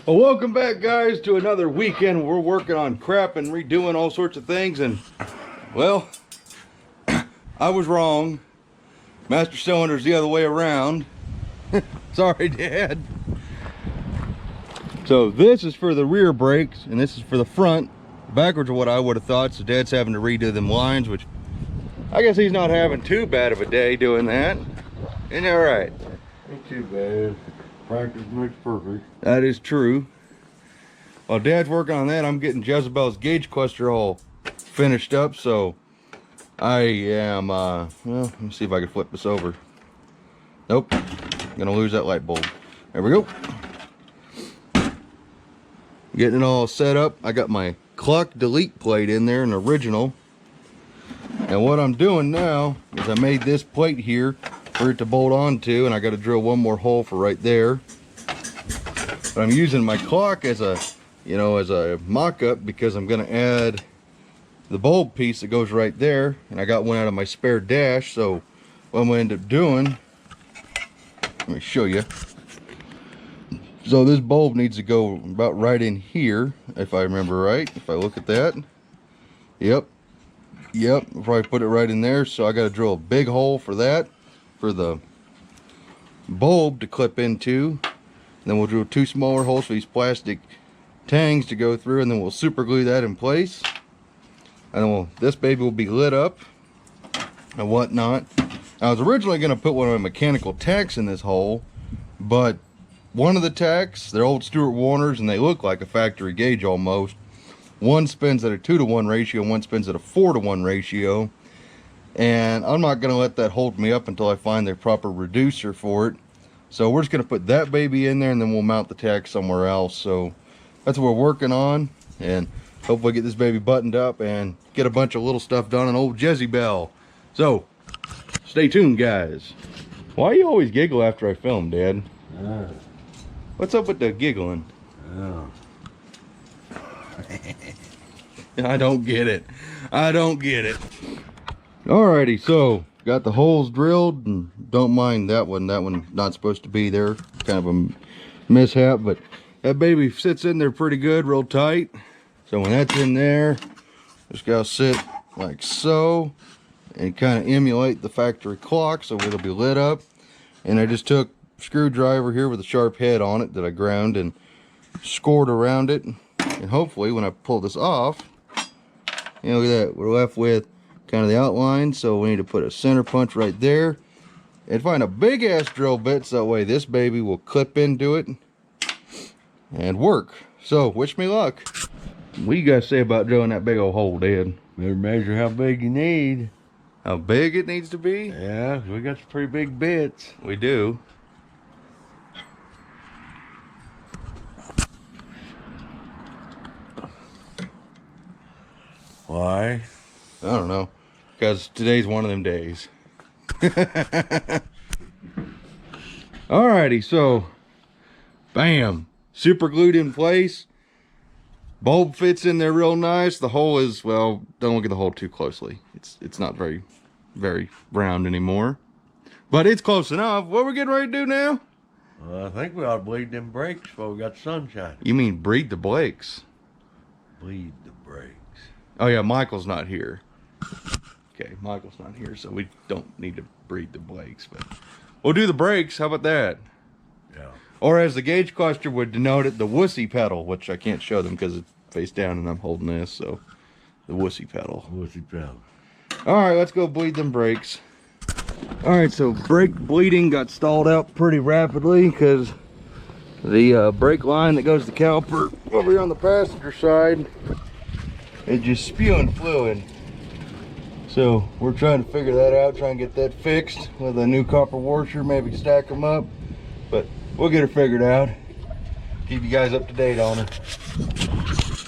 Well, welcome back, guys, to another weekend. We're working on crap and redoing all sorts of things, and well, I was wrong. Master cylinder's the other way around. Sorry, Dad. So this is for the rear brakes, and this is for the front. Backwards of what I would have thought. So Dad's having to redo them lines, which I guess he's not having too bad of a day doing that. Isn't that right? Ain't too bad. Practice makes perfect. That is true. While Dad's working on that, I'm getting Jezebel's gauge cluster all finished up. So I am, well, let me see if I can flip this over. Nope. I'm gonna lose that light bulb. There we go. Getting it all set up. I got my Cluck delete plate in there, an original. And what I'm doing now is I made this plate here for it to bolt onto, and I got to drill one more hole for right there. But I'm using my clock as a, you know, as a mock-up because I'm going to add the bulb piece that goes right there, and I got one out of my spare dash. So what I'm going to end up doing, let me show you. So this bulb needs to go about right in here, if I remember right. If I look at that, yep, I'll probably put it right in there. So I got to drill a big hole for that, for the bulb to clip into. And then we'll drill two smaller holes for these plastic tangs to go through, and then we'll super glue that in place. And then this baby will be lit up and whatnot. I was originally going to put one of my mechanical tacks in this hole, but one of the tacks, they're old Stuart Warners, and they look like a factory gauge almost. One spins at a 2-to-1 ratio, and one spins at a 4-to-1 ratio. And I'm not going to let that hold me up until I find the proper reducer for it. So we're just going to put that baby in there, and then we'll mount the tack somewhere else. So that's what we're working on, and hopefully get this baby buttoned up and get a bunch of little stuff done on old Jezebel. So stay tuned, guys. Why do you always giggle after I film, Dad? What's up with the giggling? I don't get it. I don't get it. Alrighty, so got the holes drilled, and don't mind that one. That one not supposed to be there. Kind of a mishap, but that baby sits in there pretty good, real tight. So when that's in there, just gotta sit like so and kind of emulate the factory clock so it'll be lit up. And I just took a screwdriver here with a sharp head on it that I ground and scored around it. And hopefully when I pull this off, you know, look at that, we're left with kind of the outline. So we need to put a center punch right there and find a big ass drill bit so that way this baby will clip into it and work. So wish me luck. What do you guys say about drilling that big old hole, Dad? Better measure how big you need. How big it needs to be? Yeah, we got some pretty big bits. We do. Why? I don't know, because today's one of them days. Alrighty, so bam, super glued in place. Bulb fits in there real nice. The hole is, well, don't look at the hole too closely. It's not very round anymore, but it's close enough. What we're getting ready to do now? I think we ought to bleed them brakes before we got sunshine. You mean breed the brakes? Bleed the brakes. Oh yeah, Michael's not here. Okay, Michael's not here, so we don't need to breed the brakes, but we'll do the brakes. How about that? Yeah. Or as the gauge cluster would denote it, the wussy pedal, which I can't show them because it's face down and I'm holding this, so the wussy pedal. Wussy pedal. All right, let's go bleed them brakes. All right, so brake bleeding got stalled out pretty rapidly because the brake line that goes to the caliper over here on the passenger side is just spewing fluid. So we're trying to figure that out, try and get that fixed with a new copper washer, maybe stack them up, but we'll get it figured out. Keep you guys up to date on it.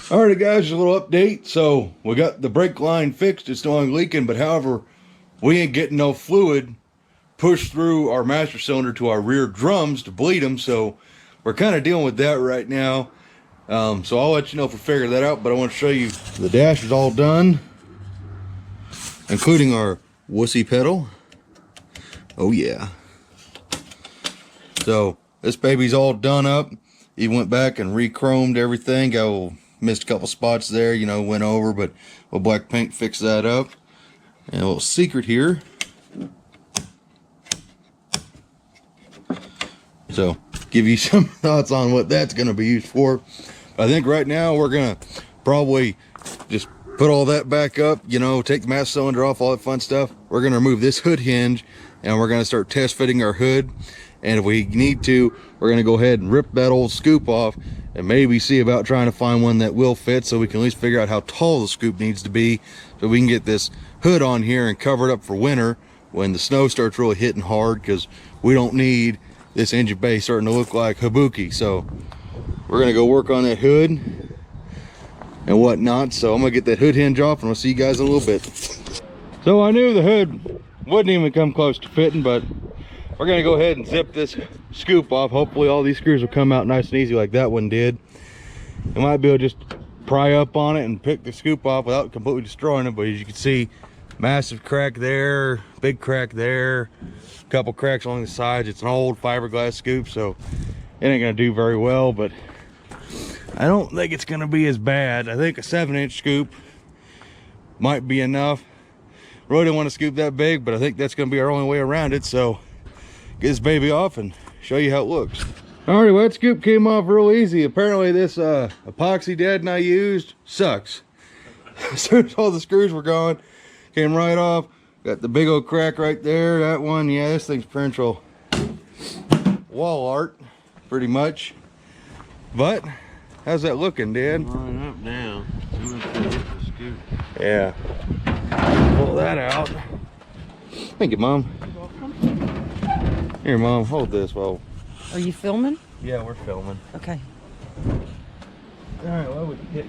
Alright guys, just a little update. So we got the brake line fixed, it's no longer leaking, but however, we ain't getting no fluid pushed through our master cylinder to our rear drums to bleed them, so we're kind of dealing with that right now. So I'll let you know if we figure that out, but I want to show you the dash is all done, including our wussy pedal. Oh yeah. So this baby's all done up. He went back and re-chromed everything. Missed a couple spots there, you know, went over, but with black paint fixed that up. And a little secret here. So, give you some thoughts on what that's going to be used for. I think right now we're going to probably just put all that back up, you know, take the master cylinder off, all that fun stuff. We're going to remove this hood hinge and we're going to start test fitting our hood. And if we need to, we're going to go ahead and rip that old scoop off and maybe see about trying to find one that will fit, so we can at least figure out how tall the scoop needs to be, so we can get this hood on here and cover it up for winter when the snow starts really hitting hard, because we don't need this engine bay starting to look like Habuki. So we're going to go work on that hood and whatnot. So I'm going to get that hood hinge off and we'll see you guys in a little bit. So I knew the hood wouldn't even come close to fitting, but we're going to go ahead and zip this scoop off. Hopefully all these screws will come out nice and easy like that one did. I might be able to just pry up on it and pick the scoop off without completely destroying it. But as you can see, massive crack there, big crack there, a couple cracks along the sides. It's an old fiberglass scoop, so it ain't going to do very well, but I don't think it's going to be as bad. I think a 7-inch scoop might be enough. Really didn't want to scoop that big, but I think that's going to be our only way around it. So get this baby off and show you how it looks. Alright, well, that scoop came off real easy. Apparently this epoxy deaden I used sucks. As soon as all the screws were gone, came right off. Got the big old crack right there. That one, yeah, this thing's potential wall art, pretty much. But how's that looking, Dad? Line up now. I'm gonna hit the scoop. Yeah. Pull that out. Thank you, Mom. Here, Mom, hold this while. Are you filming? Yeah, we're filming. Okay. All right, well, we can hit.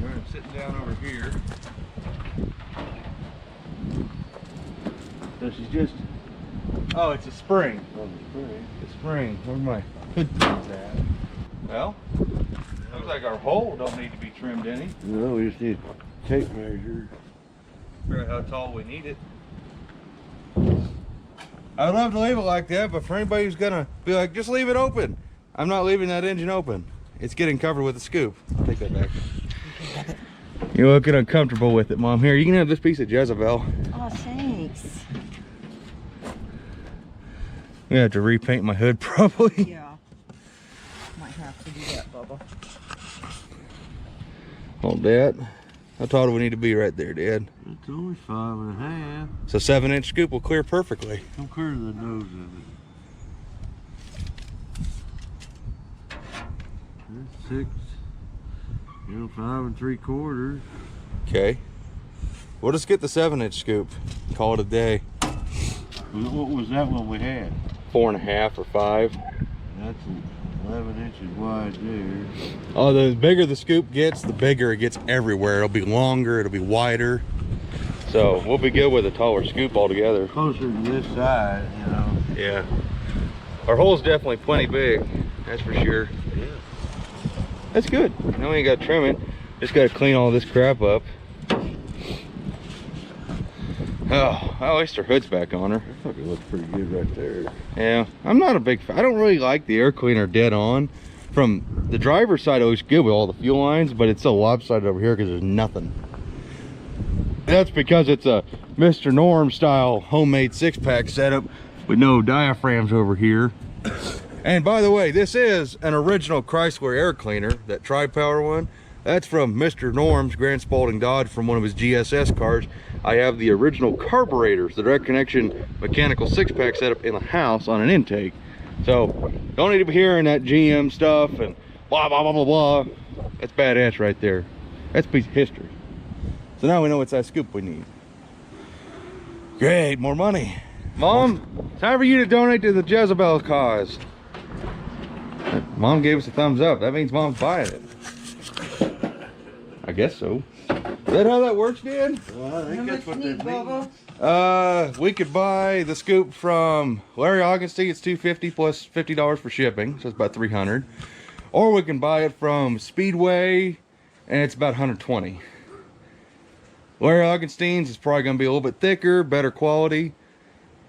We're sitting down over here. So she's just. Oh, it's a spring. Oh, the spring. The spring. Where's my hood pins at? Well, looks like our hole don't need to be trimmed any. No, we just need tape measure. Figure out how tall we need it. I'd love to leave it like that, but for anybody who's gonna be like, just leave it open. I'm not leaving that engine open. It's getting covered with a scoop. I'll take that back. You're looking uncomfortable with it, Mom. Here, you can have this piece of Jezebel. Oh, thanks. I'm gonna have to repaint my hood probably. Yeah. Might have to do that, Bubba. Hold that. How tall do we need to be right there, Dad? It's only 5.5. So 7-inch scoop will clear perfectly. Come clear to the nose of it. That's 6. 5 3/4. Okay. We'll just get the 7-inch scoop. Call it a day. What was that one we had? 4.5 or 5. That's 11 inches wide there. Oh, the bigger the scoop gets, the bigger it gets everywhere. It'll be longer, it'll be wider. So we'll be good with a taller scoop altogether. Closer to this side, you know. Yeah. Our hole's definitely plenty big, that's for sure. Yeah. That's good. Now we ain't got to trim it. Just got to clean all this crap up. Oh, well, at least her hood's back on her. That fucking looks pretty good right there. Yeah, I'm not a big fan. I don't really like the air cleaner dead on. From the driver's side, it looks good with all the fuel lines, but it's so lopsided over here because there's nothing. That's because it's a Mr. Norm style homemade 6-pack setup with no diaphragms over here. And by the way, this is an original Chrysler air cleaner, that tri-power one. That's from Mr. Norm's Grand Spalding Dodge from one of his GSS cars. I have the original carburetors, the direct connection mechanical 6-pack setup in the house on an intake. So don't need to be hearing that GM stuff and blah, blah, blah, blah, blah. That's badass right there. That's a piece of history. So now we know what size scoop we need. Great, more money. Mom, it's time for you to donate to the Jezebel cause. Mom gave us a thumbs up. That means Mom's buying it. I guess so. Is that how that works, Dan? Well, I think that's what that means. We could buy the scoop from Larry Augustine. It's $250 plus $50 for shipping, so it's about $300. Or we can buy it from Speedway, and it's about $120. Larry Augenstein's is probably going to be a little bit thicker, better quality,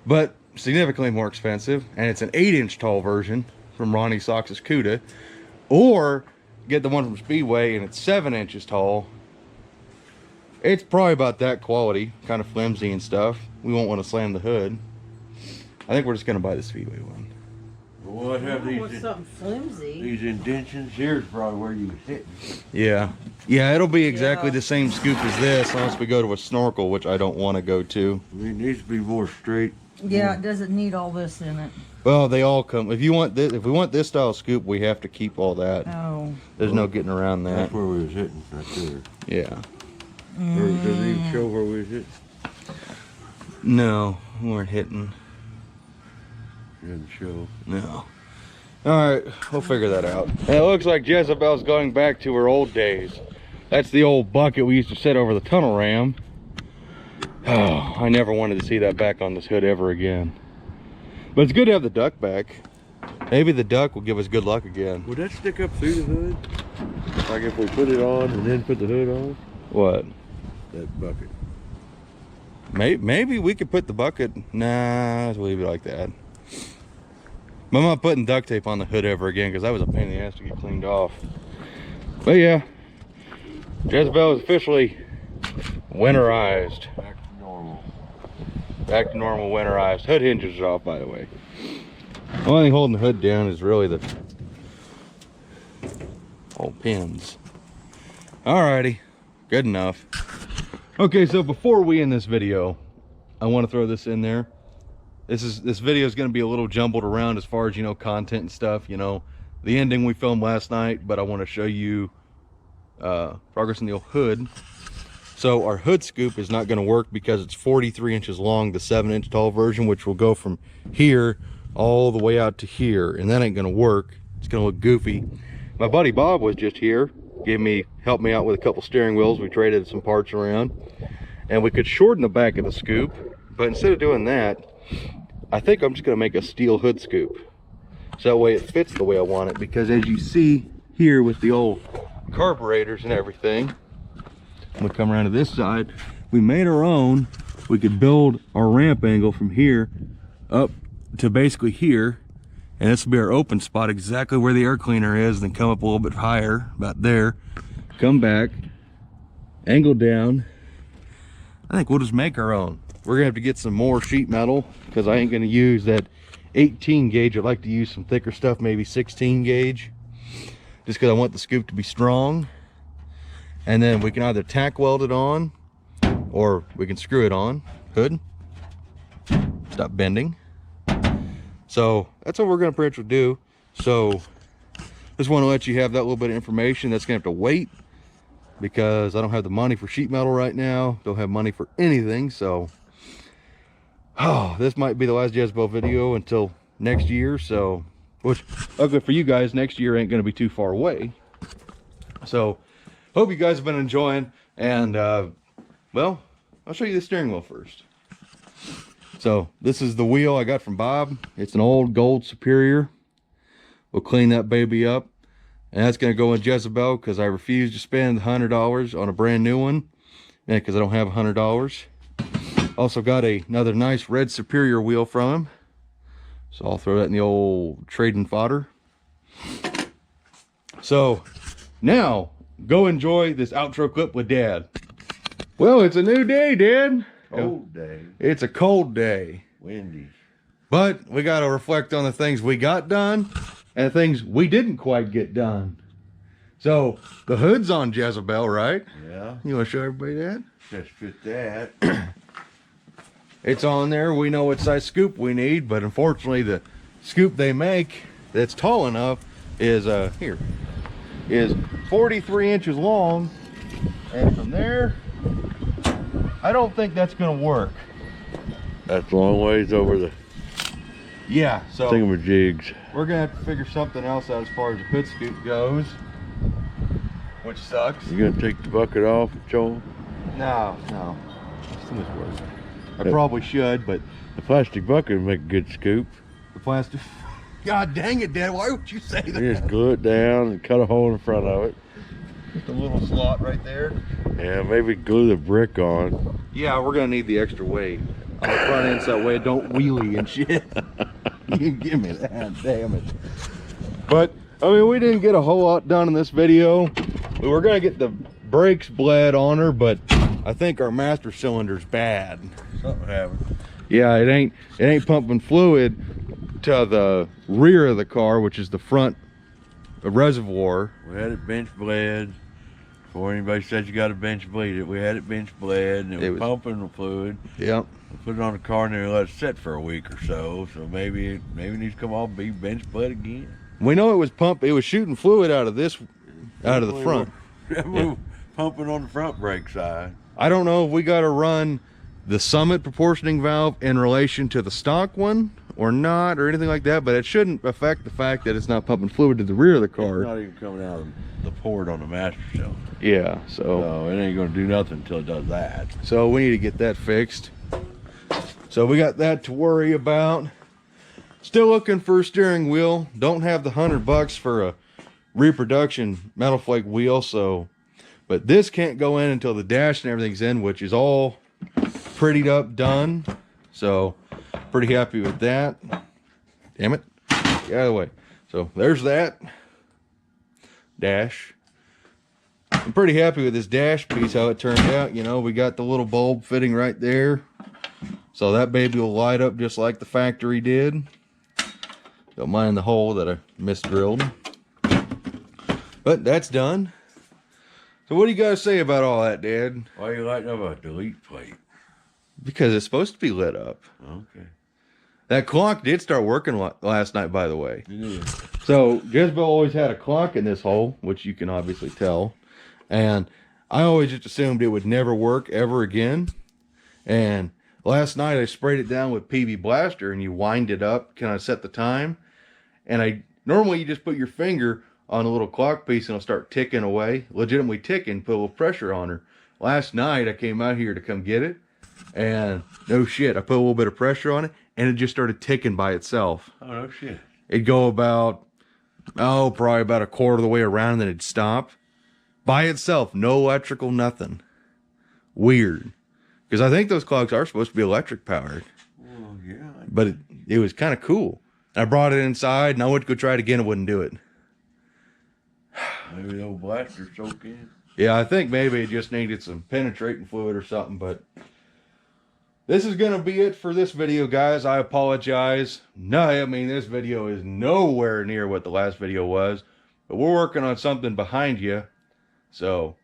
but significantly more expensive. And it's an 8-inch tall version from Ronnie Sox's Cuda. Or get the one from Speedway and it's 7 inches tall. It's probably about that quality, kind of flimsy and stuff. We won't want to slam the hood. I think we're just going to buy the Speedway one. Well, what have these? Something flimsy. These indentions here is probably where you was hitting. Yeah. Yeah, it'll be exactly the same scoop as this, unless we go to a snorkel, which I don't want to go to. I mean, it needs to be more straight. Yeah, it doesn't need all this in it. Well, they all come. If you want this, if we want this style scoop, we have to keep all that. Oh. There's no getting around that. That's where we was hitting, right there. Yeah. Or does it even show where we was hitting? No, we weren't hitting. Doesn't show. No. Alright, we'll figure that out. And it looks like Jezebel's going back to her old days. That's the old bucket we used to set over the tunnel ram. Oh, I never wanted to see that back on this hood ever again. But it's good to have the duck back. Maybe the duck will give us good luck again. Would that stick up through the hood? Like if we put it on and then put the hood on? What? That bucket. Maybe we could put the bucket. Nah, let's leave it like that. I'm not putting duct tape on the hood ever again because that was a pain in the ass to get cleaned off. But yeah, Jezebel is officially winterized. Back to normal. Back to normal, winterized. Hood hinges are off, by the way. The only thing holding the hood down is really the old pins. Alrighty, good enough. Okay, so before we end this video, I want to throw this in there. This video is going to be a little jumbled around as far as, you know, content and stuff. You know, the ending we filmed last night, but I want to show you progress in the old hood. So our hood scoop is not going to work because it's 43 inches long, the 7-inch tall version, which will go from here all the way out to here, and that ain't going to work. It's going to look goofy. My buddy Bob was just here, helped me out with a couple steering wheels. We traded some parts around, and we could shorten the back of the scoop, but instead of doing that, I think I'm just going to make a steel hood scoop, so that way it fits the way I want it. Because as you see here with the old carburetors and everything, I'm going to come around to this side. We made our own. We could build our ramp angle from here up to basically here, and this will be our open spot exactly where the air cleaner is, and then come up a little bit higher, about there, come back, angle down. I think we'll just make our own. We're gonna have to get some more sheet metal because I ain't gonna use that 18 gauge. I'd like to use some thicker stuff, maybe 16 gauge, just because I want the scoop to be strong. And then we can either tack weld it on, or we can screw it on. Hood, stop bending. So that's what we're gonna pretty much do. So just want to let you have that little bit of information. That's gonna have to wait because I don't have the money for sheet metal right now. Don't have money for anything. So this might be the last Jezebel video until next year. So, which, luckily for you guys, next year ain't gonna be too far away. So hope you guys have been enjoying, and well, I'll show you the steering wheel first. So this is the wheel I got from Bob. It's an old gold Superior. We'll clean that baby up, and that's going to go in Jezebel because I refuse to spend $100 on a brand new one, because I don't have $100. Also got another nice red Superior wheel from him, so I'll throw that in the old trading fodder. So now go enjoy this outro clip with Dad. Well, it's a new day, Dad. Cold day. It's a cold day. Windy. But we got to reflect on the things we got done and the things we didn't quite get done. So the hood's on Jezebel, right? Yeah. You want to show everybody that? Just fit that. It's on there. We know what size scoop we need, but unfortunately the scoop they make that's tall enough is is 43 inches long, and from there I don't think that's gonna work. That's a long ways over the So thingamajigs. we're gonna have to figure something else out as far as the hood scoop goes, which sucks. You gonna take the bucket off, Joel? No, it's too much work. I probably should, but The plastic bucket would make a good scoop. the plastic. God dang it, Dad! Why would you say that? You just glue it down and cut a hole in front of it. Just a little slot right there. Yeah, maybe glue the brick on. Yeah, we're gonna need the extra weight on the front end so that way it don't wheelie and shit. You give me that, damn it. But I mean, we didn't get a whole lot done in this video. We were gonna get the brakes bled on her, but I think our master cylinder's bad. Something happened. Yeah, it ain't pumping fluid to the rear of the car, which is the front reservoir. We had it bench bled. Before anybody said you got to bench bleed it, we had it bench bled, and it was pumping the fluid. Yep. We put it on the car and then we let it sit for a week or so. So maybe it needs to come off and be bench bled again. We know it was shooting fluid out of the front. Yeah. Pumping on the front brake side. I don't know if we got to run the Summit proportioning valve in relation to the stock one or not, or anything like that, but it shouldn't affect the fact that it's not pumping fluid to the rear of the car. It's not even coming out of the port on the master cylinder. Yeah, So it ain't gonna do nothing until it does that. So we need to get that fixed. So we got that to worry about. Still looking for a steering wheel. Don't have the $100 for a reproduction metal flake wheel, so, but this can't go in until the dash and everything's in, which is all prettied up, done. So pretty happy with that. Damn it, get out of the way. So there's that dash. I'm pretty happy with this dash piece, how it turned out. You know, we got the little bulb fitting right there, so that baby will light up just like the factory did. Don't mind the hole that I misdrilled. But that's done. So what do you guys say about all that, Dad? Why are you lighting up a delete plate? Because it's supposed to be lit up. Okay. That clock did start working last night, by the way. Yeah. So Jezebel always had a clock in this hole, which you can obviously tell. And I always just assumed it would never work ever again. And last night I sprayed it down with PB Blaster, and you wind it up, kind of set the time. And normally you just put your finger on a little clock piece and it'll start ticking away, legitimately ticking, put a little pressure on her. Last night I came out here to come get it, and no shit, I put a little bit of pressure on it and it just started ticking by itself. Oh, no shit. It'd go about, probably about a quarter of the way around, and then it'd stop. By itself, no electrical, nothing. Weird. Because I think those clocks are supposed to be electric powered. Well, yeah. But it was kind of cool. I brought it inside and I went to go try it again, it wouldn't do it. Maybe the old blaster soak in. Yeah, I think maybe it just needed some penetrating fluid or something, but this is going to be it for this video, guys. I apologize. No, I mean, this video is nowhere near what the last video was, but we're working on something behind you, so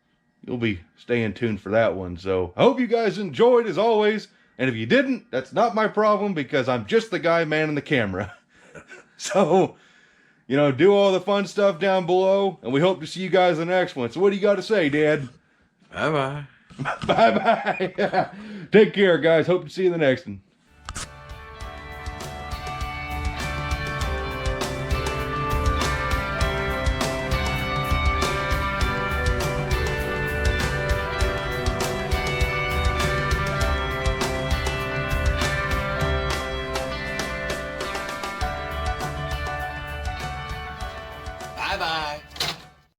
you'll be staying tuned for that one. So I hope you guys enjoyed, as always, and if you didn't, that's not my problem, because I'm just the guy manning the camera. So, you know, do all the fun stuff down below, and we hope to see you guys in the next one. So what do you got to say, Dad? Bye-bye. Bye-bye. Take care, guys. Hope to see you in the next one. Bye-bye.